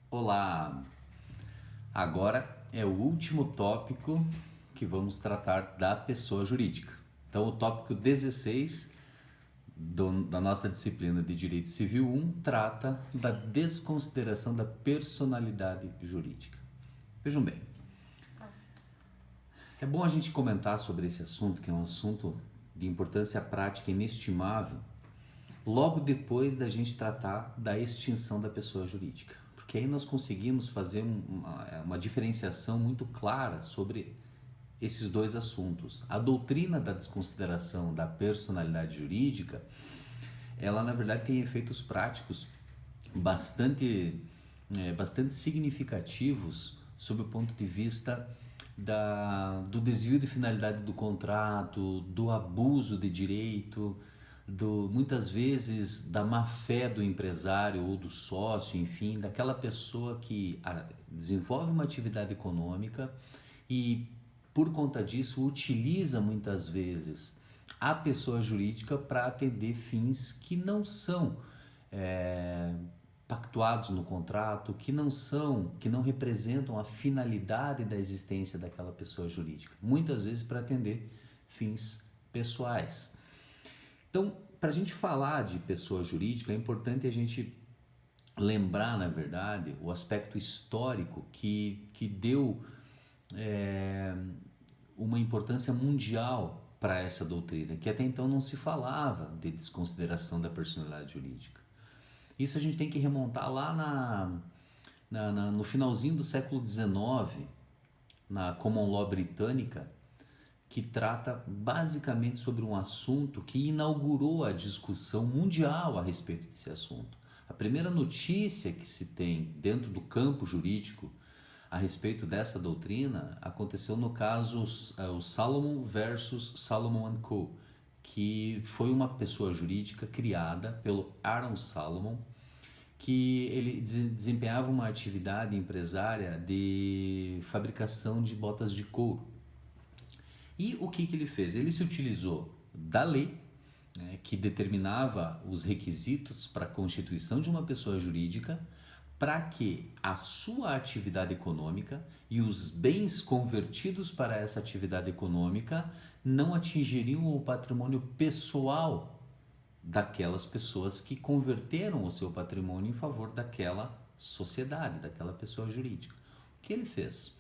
Olá! Agora é o último tópico que vamos tratar da pessoa jurídica. Então, o tópico 16 da nossa disciplina de Direito Civil 1 trata da desconsideração da personalidade jurídica. Vejam bem, é bom a gente comentar sobre esse assunto, que é um assunto de importância prática inestimável, logo depois da gente tratar da extinção da pessoa jurídica. Porque aí nós conseguimos fazer uma diferenciação muito clara sobre esses dois assuntos. A doutrina da desconsideração da personalidade jurídica, ela na verdade tem efeitos práticos bastante significativos sob o ponto de vista do desvio de finalidade do contrato, do abuso de direito, muitas vezes da má fé do empresário ou do sócio, enfim, daquela pessoa que desenvolve uma atividade econômica e por conta disso utiliza muitas vezes a pessoa jurídica para atender fins que não são pactuados no contrato, que não representam a finalidade da existência daquela pessoa jurídica, muitas vezes para atender fins pessoais. Então, para a gente falar de pessoa jurídica, é importante a gente lembrar, na verdade, o aspecto histórico que deu uma importância mundial para essa doutrina, que até então não se falava de desconsideração da personalidade jurídica. Isso a gente tem que remontar lá no finalzinho do século XIX, na Common Law britânica, que trata basicamente sobre um assunto que inaugurou a discussão mundial a respeito desse assunto. A primeira notícia que se tem dentro do campo jurídico a respeito dessa doutrina aconteceu no caso o Salomon versus Salomon Co., que foi uma pessoa jurídica criada pelo Aaron Salomon, que ele desempenhava uma atividade empresária de fabricação de botas de couro. E o que ele fez? Ele se utilizou da lei, né, que determinava os requisitos para a constituição de uma pessoa jurídica, para que a sua atividade econômica e os bens convertidos para essa atividade econômica não atingiriam o patrimônio pessoal daquelas pessoas que converteram o seu patrimônio em favor daquela sociedade, daquela pessoa jurídica. O que ele fez?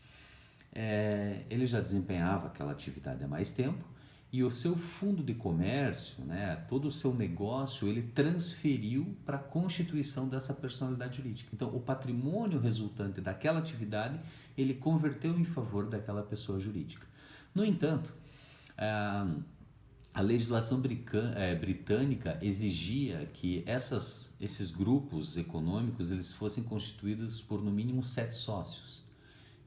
Ele já desempenhava aquela atividade há mais tempo e o seu fundo de comércio, né, todo o seu negócio, ele transferiu para a constituição dessa personalidade jurídica. Então, o patrimônio resultante daquela atividade, ele converteu em favor daquela pessoa jurídica. No entanto, a legislação britânica exigia que esses grupos econômicos eles fossem constituídos por no mínimo 7 sócios.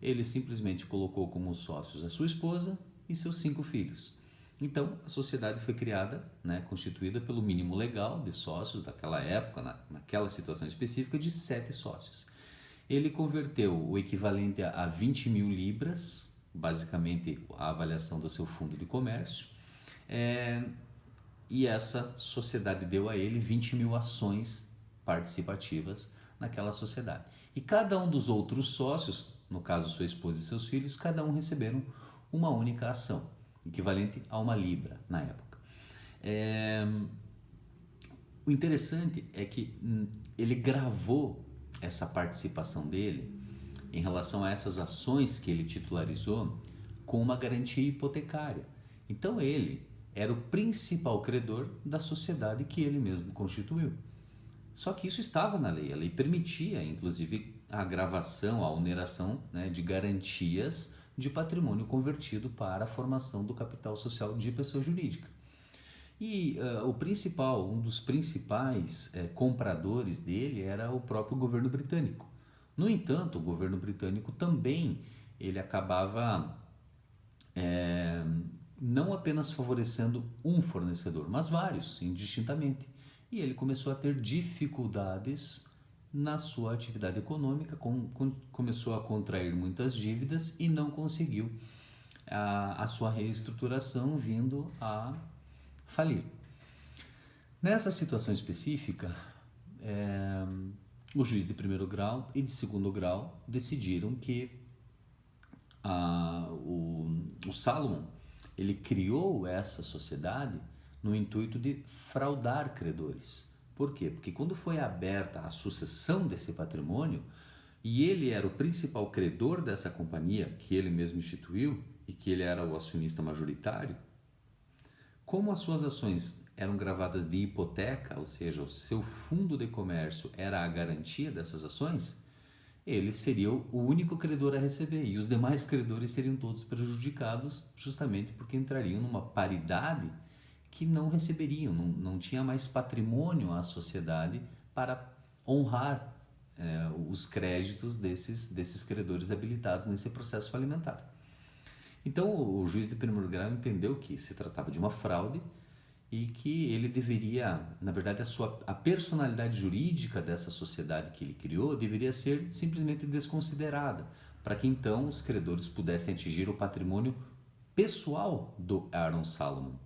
Ele simplesmente colocou como sócios a sua esposa e seus 5 filhos. Então, a sociedade foi criada, né, constituída pelo mínimo legal de sócios daquela época, naquela situação específica, de 7 sócios. Ele converteu o equivalente a 20 mil libras, basicamente a avaliação do seu fundo de comércio, e essa sociedade deu a ele 20 mil ações participativas naquela sociedade. E cada um dos outros sócios, no caso sua esposa e seus filhos, cada um receberam uma única ação, equivalente a 1 libra na época. O interessante é que ele gravou essa participação dele em relação a essas ações que ele titularizou com uma garantia hipotecária. Então ele era o principal credor da sociedade que ele mesmo constituiu. Só que isso estava na lei, a lei permitia inclusive a gravação, a oneração, né, de garantias de patrimônio convertido para a formação do capital social de pessoa jurídica. E um dos principais compradores dele era o próprio governo britânico. No entanto, o governo britânico também ele acabava não apenas favorecendo um fornecedor, mas vários, indistintamente. E ele começou a ter dificuldades na sua atividade econômica, começou a contrair muitas dívidas e não conseguiu a sua reestruturação, vindo a falir. Nessa situação específica, o juiz de primeiro grau e de segundo grau decidiram que o Salomon, ele criou essa sociedade no intuito de fraudar credores. Por quê? Porque quando foi aberta a sucessão desse patrimônio, e ele era o principal credor dessa companhia, que ele mesmo instituiu, e que ele era o acionista majoritário, como as suas ações eram gravadas de hipoteca, ou seja, o seu fundo de comércio era a garantia dessas ações, ele seria o único credor a receber e os demais credores seriam todos prejudicados justamente porque entrariam numa paridade que não receberiam, não tinha mais patrimônio à sociedade para honrar os créditos desses credores habilitados nesse processo falimentar. Então o juiz de primeiro grau entendeu que se tratava de uma fraude e que ele deveria, na verdade, a personalidade jurídica dessa sociedade que ele criou deveria ser simplesmente desconsiderada, para que então os credores pudessem atingir o patrimônio pessoal do Aaron Salomon.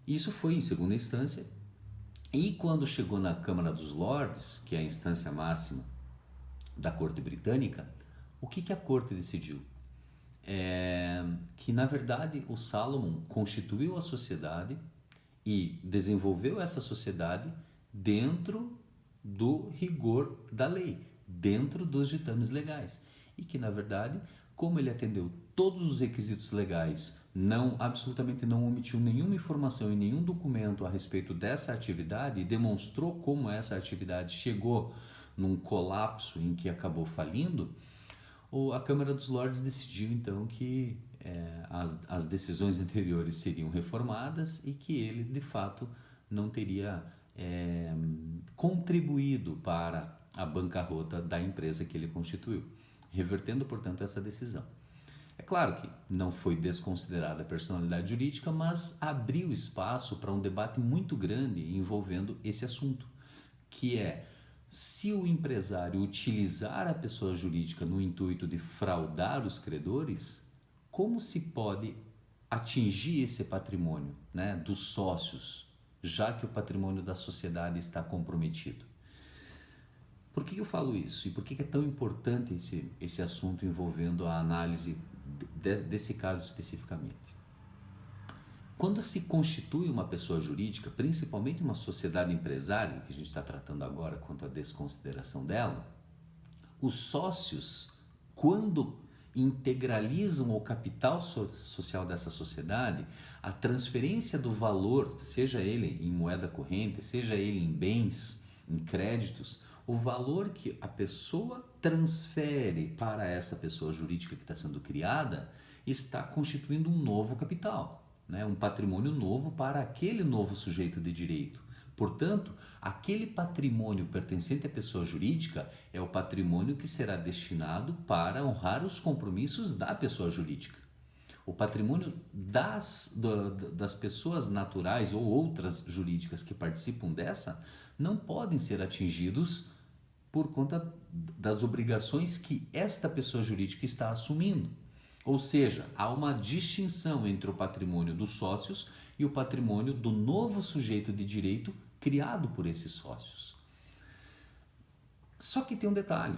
Isso foi em segunda instância, e quando chegou na Câmara dos Lordes, que é a instância máxima da Corte Britânica, o que a Corte decidiu? Que na verdade o Salomon constituiu a sociedade e desenvolveu essa sociedade dentro do rigor da lei, dentro dos ditames legais, e que na verdade, como ele atendeu todos os requisitos legais, absolutamente não omitiu nenhuma informação e nenhum documento a respeito dessa atividade e demonstrou como essa atividade chegou num colapso em que acabou falindo, a Câmara dos Lordes decidiu então que as decisões anteriores seriam reformadas e que ele de fato não teria contribuído para a bancarrota da empresa que ele constituiu, revertendo portanto essa decisão. É claro que não foi desconsiderada a personalidade jurídica, mas abriu espaço para um debate muito grande envolvendo esse assunto, que é: se o empresário utilizar a pessoa jurídica no intuito de fraudar os credores, como se pode atingir esse patrimônio, né, dos sócios, já que o patrimônio da sociedade está comprometido? Por que eu falo isso? E por que é tão importante esse assunto envolvendo a análise desse caso especificamente? Quando se constitui uma pessoa jurídica, principalmente uma sociedade empresária, que a gente está tratando agora quanto à desconsideração dela, os sócios, quando integralizam o capital social dessa sociedade, a transferência do valor, seja ele em moeda corrente, seja ele em bens, em créditos, o valor que a pessoa transfere para essa pessoa jurídica que está sendo criada está constituindo um novo capital, né? Um patrimônio novo para aquele novo sujeito de direito. Portanto, aquele patrimônio pertencente à pessoa jurídica é o patrimônio que será destinado para honrar os compromissos da pessoa jurídica. O patrimônio das pessoas naturais ou outras jurídicas que participam dessa não podem ser atingidos por conta das obrigações que esta pessoa jurídica está assumindo. Ou seja, há uma distinção entre o patrimônio dos sócios e o patrimônio do novo sujeito de direito criado por esses sócios. Só que tem um detalhe: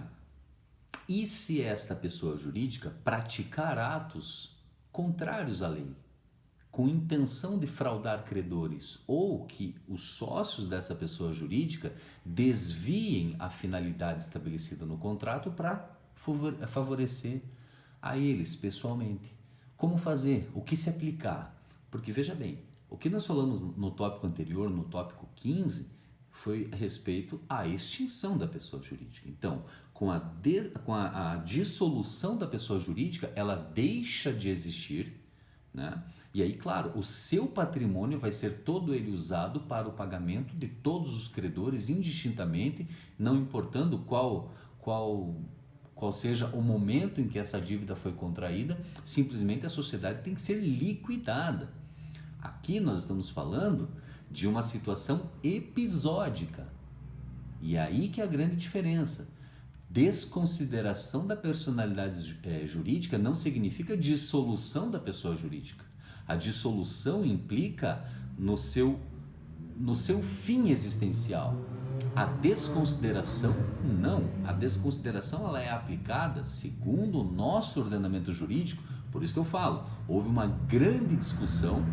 e se esta pessoa jurídica praticar atos contrários à lei, com intenção de fraudar credores, ou que os sócios dessa pessoa jurídica desviem a finalidade estabelecida no contrato para favorecer a eles pessoalmente? Como fazer? O que se aplicar? Porque veja bem, o que nós falamos no tópico anterior, no tópico 15, foi a respeito à extinção da pessoa jurídica. Então, com a dissolução da pessoa jurídica, ela deixa de existir, né? E aí, claro, o seu patrimônio vai ser todo ele usado para o pagamento de todos os credores indistintamente, não importando qual seja o momento em que essa dívida foi contraída, simplesmente a sociedade tem que ser liquidada. Aqui nós estamos falando de uma situação episódica. E aí que é a grande diferença. Desconsideração da personalidade jurídica não significa dissolução da pessoa jurídica. A dissolução implica no seu fim existencial. A desconsideração, não. A desconsideração ela é aplicada segundo o nosso ordenamento jurídico. Por isso que eu falo, houve uma grande discussão.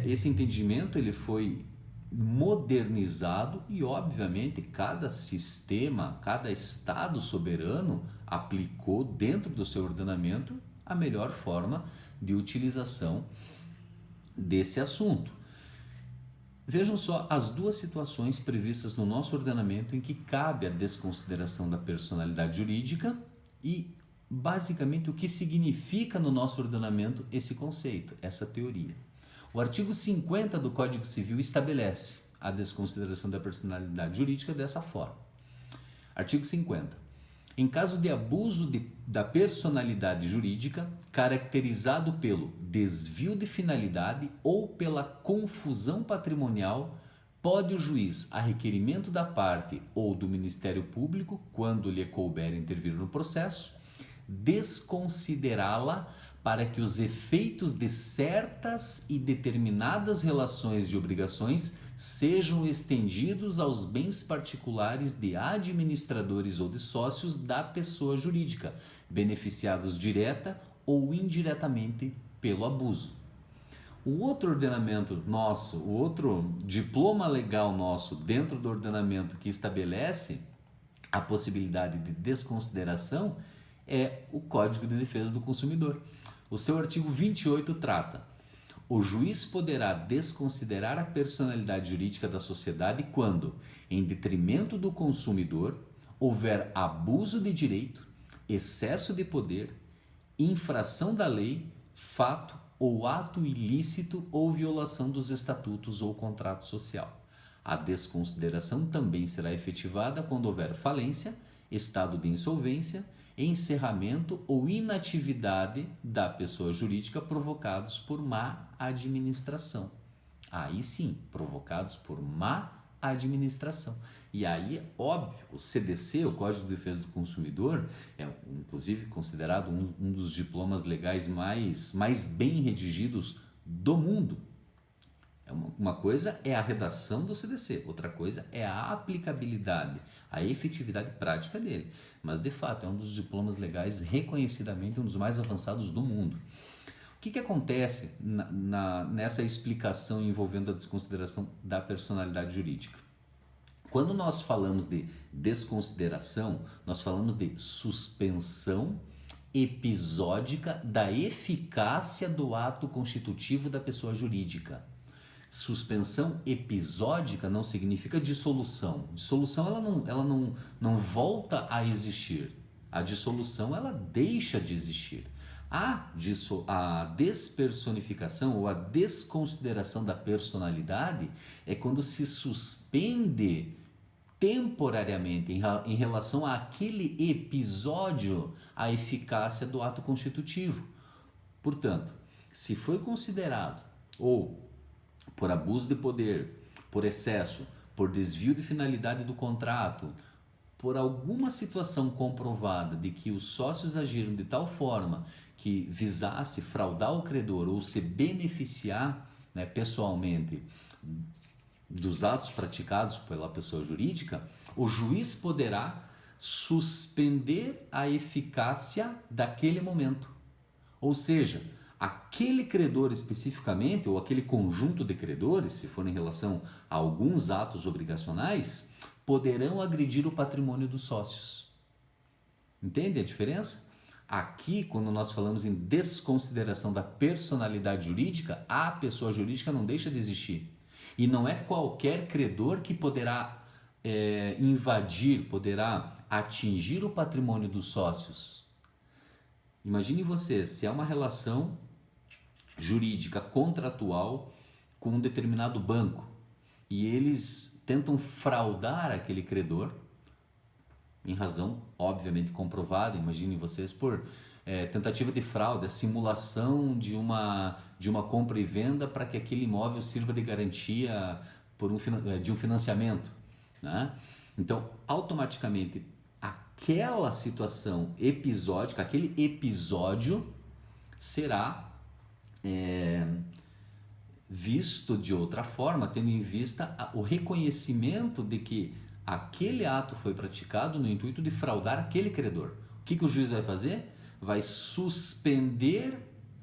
Esse entendimento ele foi modernizado e, obviamente, cada sistema, cada estado soberano aplicou dentro do seu ordenamento a melhor forma de utilização desse assunto. Vejam só as duas situações previstas no nosso ordenamento em que cabe a desconsideração da personalidade jurídica e, basicamente, o que significa no nosso ordenamento esse conceito, essa teoria. O artigo 50 do Código Civil estabelece a desconsideração da personalidade jurídica dessa forma. Artigo 50. Em caso de abuso da personalidade jurídica, caracterizado pelo desvio de finalidade ou pela confusão patrimonial, pode o juiz, a requerimento da parte ou do Ministério Público, quando lhe couber intervir no processo, desconsiderá-la para que os efeitos de certas e determinadas relações de obrigações sejam estendidos aos bens particulares de administradores ou de sócios da pessoa jurídica, beneficiados direta ou indiretamente pelo abuso. O outro ordenamento nosso, o outro diploma legal nosso dentro do ordenamento que estabelece a possibilidade de desconsideração é o Código de Defesa do Consumidor. O seu artigo 28 trata: o juiz poderá desconsiderar a personalidade jurídica da sociedade quando, em detrimento do consumidor, houver abuso de direito, excesso de poder, infração da lei, fato ou ato ilícito ou violação dos estatutos ou contrato social. A desconsideração também será efetivada quando houver falência, estado de insolvência, encerramento ou inatividade da pessoa jurídica provocados por má administração. Aí sim, provocados por má administração. E aí, óbvio, o CDC, o Código de Defesa do Consumidor, é inclusive considerado um dos diplomas legais mais bem redigidos do mundo. Uma coisa é a redação do CDC, outra coisa é a aplicabilidade, a efetividade prática dele. Mas, de fato, é um dos diplomas legais reconhecidamente um dos mais avançados do mundo. O que acontece nessa explicação envolvendo a desconsideração da personalidade jurídica? Quando nós falamos de desconsideração, nós falamos de suspensão episódica da eficácia do ato constitutivo da pessoa jurídica. Suspensão episódica não significa dissolução. Dissolução ela não volta a existir. A dissolução ela deixa de existir. A despersonificação ou a desconsideração da personalidade é quando se suspende temporariamente em relação àquele episódio a eficácia do ato constitutivo. Portanto, se foi considerado ou por abuso de poder, por excesso, por desvio de finalidade do contrato, por alguma situação comprovada de que os sócios agiram de tal forma que visasse fraudar o credor ou se beneficiar, né, pessoalmente dos atos praticados pela pessoa jurídica, o juiz poderá suspender a eficácia daquele momento. Ou seja, aquele credor especificamente, ou aquele conjunto de credores, se for em relação a alguns atos obrigacionais, poderão agredir o patrimônio dos sócios. Entende a diferença? Aqui, quando nós falamos em desconsideração da personalidade jurídica, a pessoa jurídica não deixa de existir. E não é qualquer credor que poderá invadir, poderá atingir o patrimônio dos sócios. Imagine você, se é uma relação jurídica contratual com um determinado banco e eles tentam fraudar aquele credor em razão obviamente comprovada, imagine vocês, por tentativa de fraude, simulação de uma compra e venda para que aquele imóvel sirva de garantia de um financiamento, né? Então, automaticamente, aquela situação episódica, aquele episódio será visto de outra forma, tendo em vista o reconhecimento de que aquele ato foi praticado no intuito de fraudar aquele credor. O que o juiz vai fazer? Vai suspender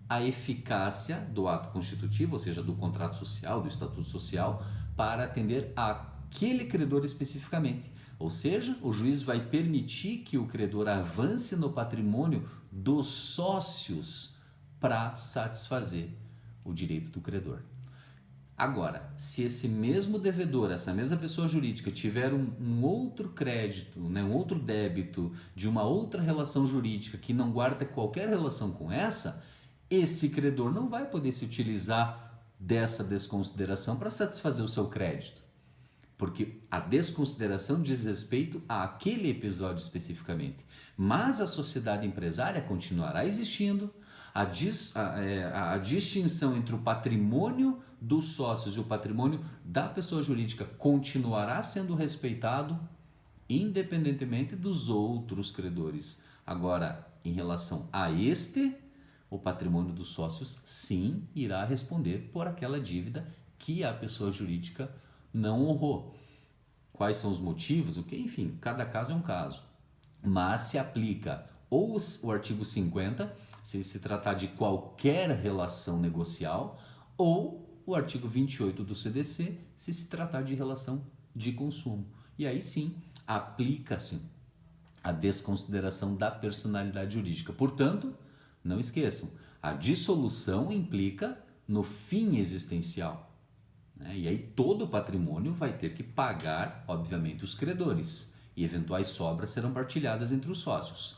a eficácia do ato constitutivo, ou seja, do contrato social, do estatuto social, para atender aquele credor especificamente. Ou seja, o juiz vai permitir que o credor avance no patrimônio dos sócios para satisfazer o direito do credor. Agora, se esse mesmo devedor, essa mesma pessoa jurídica tiver um outro crédito, né, um outro débito de uma outra relação jurídica que não guarda qualquer relação com essa, esse credor não vai poder se utilizar dessa desconsideração para satisfazer o seu crédito. Porque a desconsideração diz respeito àquele episódio especificamente. Mas a sociedade empresária continuará existindo, a distinção entre o patrimônio dos sócios e o patrimônio da pessoa jurídica continuará sendo respeitado, independentemente dos outros credores. Agora, em relação a o patrimônio dos sócios sim irá responder por aquela dívida que a pessoa jurídica não honrou. Quais são os motivos? Enfim, cada caso é um caso. Mas se aplica ou o artigo 50, se se tratar de qualquer relação negocial, ou o artigo 28 do CDC, se se tratar de relação de consumo. E aí sim, aplica-se a desconsideração da personalidade jurídica. Portanto, não esqueçam, a dissolução implica no fim existencial. E aí todo o patrimônio vai ter que pagar, obviamente, os credores. E eventuais sobras serão partilhadas entre os sócios.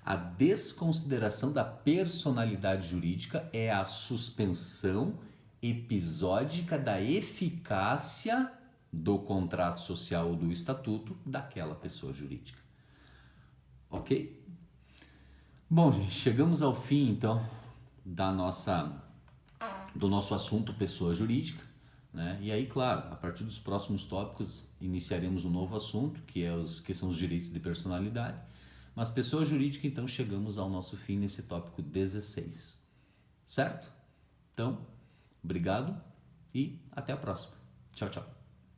A desconsideração da personalidade jurídica é a suspensão episódica da eficácia do contrato social ou do estatuto daquela pessoa jurídica. Ok? Bom, gente, chegamos ao fim, então, do nosso assunto pessoa jurídica. Né? E aí, claro, a partir dos próximos tópicos iniciaremos um novo assunto, que são os direitos de personalidade. Mas pessoa jurídica, então, chegamos ao nosso fim nesse tópico 16. Certo? Então, obrigado e até a próxima. Tchau, tchau.